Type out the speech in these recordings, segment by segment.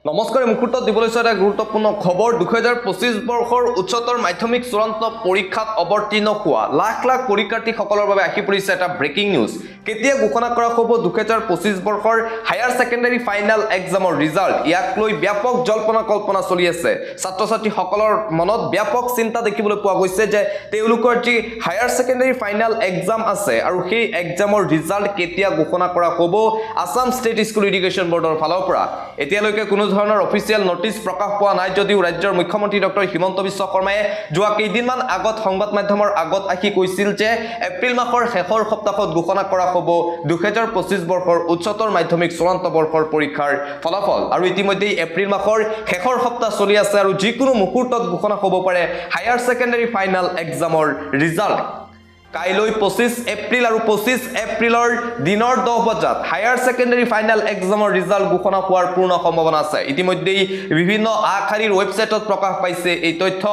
নমস্কাৰ মুহূৰ্তত দিবলৈ এটা গুৰুত্বপূৰ্ণ খবৰ 2025 বৰ্ষৰ উচ্চতৰ মাধ্যমিক চূড়ান্ত পৰীক্ষাত অৱতীৰ্ণ হোৱা লাখ লাখ পৰীক্ষাৰ্থীসকলৰ বাবে আহি পৰিছে এটা ব্ৰেকিং নিউজ কেতিয়া ঘোষণা কৰা হ'ব 2025 বৰ্ষৰ হায়াৰ সেকেন্ডাৰী ফাইনাল এক্সামৰ ৰিজাল্ট ইয়াক লৈ ব্যাপক জল্পনা কল্পনা চলি আছে ছাত্ৰ ছাত্ৰীসকলৰ মনত ব্যাপক চিন্তা দেখিবলৈ পোৱা গৈছে যে তেওঁলোকৰ যি হায়াৰ সেকেন্ডাৰী ফাইনাল এক্সাম আছে আৰু সেই এক্সামৰ ৰিজাল্ট কেতিয়া ঘোষণা কৰা হ'ব আসাম ষ্টেট স্কুল এডুকেশ্যন বৰ্ডৰ ফালৰ পৰা এতিয়ালৈকে কোনো ধৰণৰ অফিচিয়েল নোটিছ প্ৰকাশ পোৱা নাই যদিও ৰাজ্যৰ মুখ্যমন্ত্ৰী ডক্টৰ হিমন্ত বিশ্ব শৰ্মায়ে যোৱা কেইদিনমান আগত সংবাদ মাধ্যমৰ আগত আহি কৈছিল যে এপ্ৰিল মাহৰ শেষৰ সপ্তাহত ঘোষণা কৰা হ'ব 2025 বৰ্ষৰ উচ্চতৰ মাধ্যমিক চূড়ান্ত বৰ্ষৰ পৰীক্ষাৰ ফলাফল আৰু ইতিমধ্যে এপ্ৰিল মাহৰ শেষৰ সপ্তাহ চলি আছে আৰু যিকোনো মুহূৰ্তত ঘোষণা হ'ব পাৰে হায়াৰ সেকেন্ডাৰী ফাইনাল এক্সামৰ ৰিজাল্ট কাইলৈ 25 এপ্ৰিল আৰু 25 এপ্ৰিলৰ দিনৰ 10 বজাত হায়াৰ সেকেন্ডাৰী ফাইনাল এক্সামৰ ৰিজাল্ট ঘোষণা হোৱাৰ পূৰ্ণ সম্ভাৱনা আছে ইতিমধ্যে বিভিন্ন আগশাৰীৰ ৱেবছাইটত প্ৰকাশ পাইছে এই তথ্য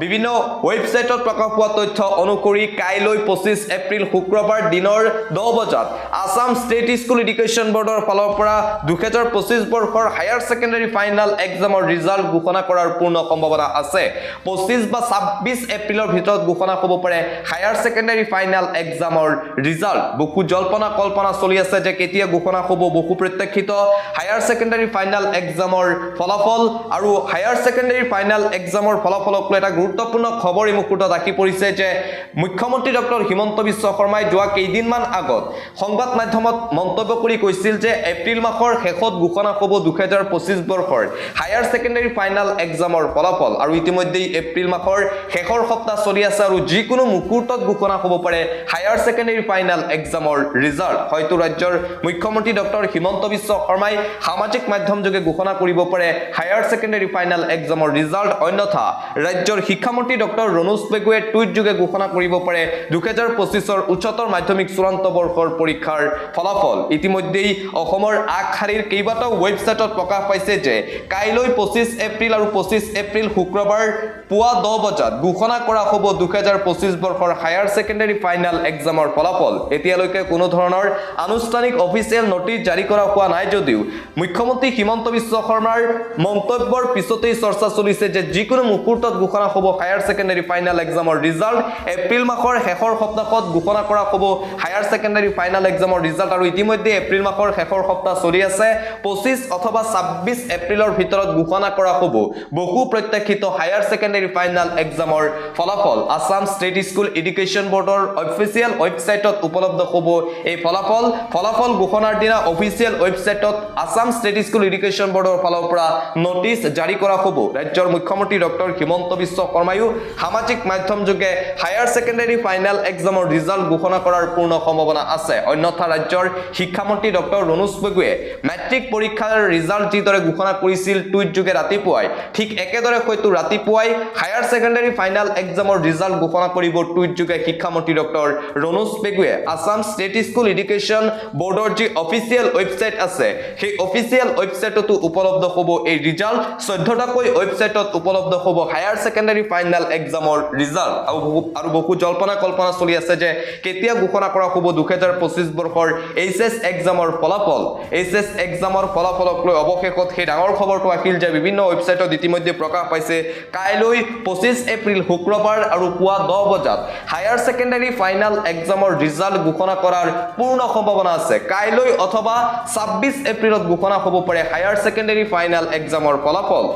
বিভিন্ন ৱেবছাইটত প্ৰকাশ পোৱা তথ্য অনুসৰি কাইলৈ 25 এপ্ৰিল শুক্ৰবাৰ দিনৰ 10 বজাত আসাম ষ্টেট স্কুল এডুকেশ্যন বৰ্ডৰ ফালৰ পৰা 2025 বৰ্ষৰ হায়াৰ সেকেন্ডাৰী ফাইনাল এক্সামৰ ৰিজাল্ট ঘোষণা কৰাৰ পূৰ্ণ সম্ভাৱনা আছে 25 বা 26 এপ্ৰিলৰ ভিতৰত ঘোষণা হ'ব পাৰে হায়াৰ সেকেন্ডাৰী ফাইনাল এক্সামৰ ৰিজাল্ট বহু জল্পনা কল্পনা চলি আছে যে কেতিয়া ঘোষণা হ'ব বহু প্ৰত্যক্ষিত হায়াৰ সেকেন্ডাৰী ফাইনাল এক্সামৰ ফলাফল আৰু হায়াৰ সেকেন্ডাৰী ফাইনাল এক্সামৰ ফলাফলক লৈ এটা গুৰুত্বপূৰ্ণ খবৰ এই মুহূৰ্তত আহি পৰিছে যে মুখ্যমন্ত্ৰী ডক্টৰ হিমন্ত বিশ্ব শৰ্মাই যোৱা কেইদিনমান আগত সংবাদ মাধ্যমত মন্তব্য কৰি কৈছিল যে এপ্ৰিল মাহৰ শেষত ঘোষণা হ'ব 2025 বৰ্ষৰ হায়াৰ সেকেন্ডাৰী ফাইনাল এক্সামৰ ফলাফল আৰু ইতিমধ্যে এপ্ৰিল মাহৰ শেষৰ সপ্তাহ চলি আছে আৰু যিকোনো মুহূৰ্তত ঘোষণা হ'ব পাৰে হায়াৰ সেকেন্ডাৰী ফাইনাল এক্সামৰ ৰিজাল্ট হয়তো ৰাজ্যৰ মুখ্যমন্ত্ৰী ডক্টৰ হিমন্ত বিশ্ব শৰ্মাই সামাজিক মাধ্যম যোগে ঘোষণা কৰিব পাৰে হায়াৰ সেকেন্ডাৰী ফাইনাল এক্সামৰ ৰিজাল্ট অন্যথা ৰাজ্যৰ শিক্ষামন্ত্ৰী ডক্টৰ ৰণোজ পেগুৱে টুইট যোগে ঘোষণা কৰিব পাৰে 2025 ৰ উচ্চতৰ মাধ্যমিক চূড়ান্ত বৰ্ষৰ পৰীক্ষাৰ ফলাফল ইতিমধ্যে অসমৰ আগশাৰীৰ কেইবাটাও ৱেবছাইটত প্ৰকাশ পাইছে যে কাইলৈ 25 এপ্ৰিল আৰু 25 এপ্ৰিল শুক্ৰবাৰ পুৱা 10 বজাত ঘোষণা কৰা হ'ব 2025 বৰ্ষৰ হায়াৰ সেকেন্ডাৰী ফাইনাল এক্সামৰ ফলাফল এতিয়ালৈকে কোনো ধৰণৰ আনুষ্ঠানিক অফিচিয়েল নোটিছ জাৰি কৰা হোৱা নাই যদিও মুখ্যমন্ত্ৰী হিমন্ত বিশ্ব শৰ্মাৰ মন্তব্যৰ পিছতেই চৰ্চা চলিছে যে যিকোনো মুহূৰ্তত ঘোষণা হ'ব হায়াৰ সেকেন্ডাৰী ফাইনাল এক্সামৰ ৰিজাল্ট এপ্ৰিল মাহৰ শেষৰ সপ্তাহত ঘোষণা কৰা হ'ব হায়াৰ সেকেন্ডাৰী ফাইনাল এক্সামৰ ৰিজাল্ট আৰু ইতিমধ্যে এপ্ৰিল মাহৰ শেষৰ সপ্তাহ চলি আছে 25 অথবা 26 এপ্ৰিলৰ ভিতৰত ঘোষণা কৰা হ'ব বহু প্ৰত্যক্ষিত হায়াৰ সেকেন্ডাৰী ফাইনাল এক্সামৰ ফলাফল আসাম ষ্টেট স্কুল এডুকেশ্যন বৰ্ডৰ অফিচিয়েল ৱেবছাইটত উপলব্ধ হ'ব এই ফলাফল ঘোষণাৰ দিনা অফিচিয়েল ৱেবছাইটত আসাম ষ্টেট স্কুল এডুকেশ্যন বৰ্ডৰ ফালৰ পৰা নোটিছ জাৰি কৰা হ'ব ৰাজ্যৰ মুখ্যমন্ত্ৰী ডক্টৰ হিমন্ত বিশ্ব শৰ্মায়ো সামাজিক মাধ্যম যোগে হায়াৰ সেকেন্ডাৰী ফাইনাল এক্সামৰ ৰিজাল্ট ঘোষণা কৰাৰ পূৰ্ণ সম্ভাৱনা আছে অন্যথা ৰাজ্যৰ শিক্ষামন্ত্ৰী ডক্টৰ ৰণোজ পেগুৱে মেট্ৰিক পৰীক্ষাৰ ৰিজাল্ট যিদৰে ঘোষণা কৰিছিল টুইট যোগে ৰাতিপুৱাই ঠিক একেদৰে হয়তো ৰাতিপুৱাই হায়াৰ সেকেন্ডাৰী ফাইনাল এক্সামৰ ৰিজাল্ট ঘোষণা কৰিব টুইট যোগে শিক্ষামন্ত্ৰী ডক্টৰ ৰণোজ পেগুৱে আসাম ষ্টেট স্কুল এডুকেশ্যন বৰ্ডৰ যি অফিচিয়েল ৱেবছাইট আছে সেই অফিচিয়েল ৱেবছাইটতো উপলব্ধ হ'ব এই ৰিজাল্ট 14টাকৈ ৱেবছাইটত উপলব্ধ হ'ব হায়াৰ সেকেন্ডাৰী ফাইনাল এক্সামৰ ৰিজাল্ট আৰু বহু জল্পনা কল্পনা চলি আছে যে কেতিয়া ঘোষণা কৰা হ'ব 2025 বৰ্ষৰ এইচএছ এক্সামৰ ফলাফল এইচএছ এক্সামৰ ফলাফলক লৈ অৱশেষত সেই ডাঙৰ খবৰটো আহিল যে বিভিন্ন ৱেবছাইটত ইতিমধ্যে প্ৰকাশ পাইছে কাইলৈ 25 এপ্ৰিল শুক্ৰবাৰ আৰু পুৱা 10 বজাত হায়াৰ সেকেন্ডাৰী ফাইনাল এক্সামৰ ৰিজাল্ট ঘোষণা কৰাৰ পূৰ্ণ সম্ভাৱনা আছে কাইলৈ অথবা 26 এপ্ৰিলত ঘোষণা হ'ব পাৰে হায়াৰ সেকেন্ডাৰী ফাইনাল এক্সামৰ ফলাফল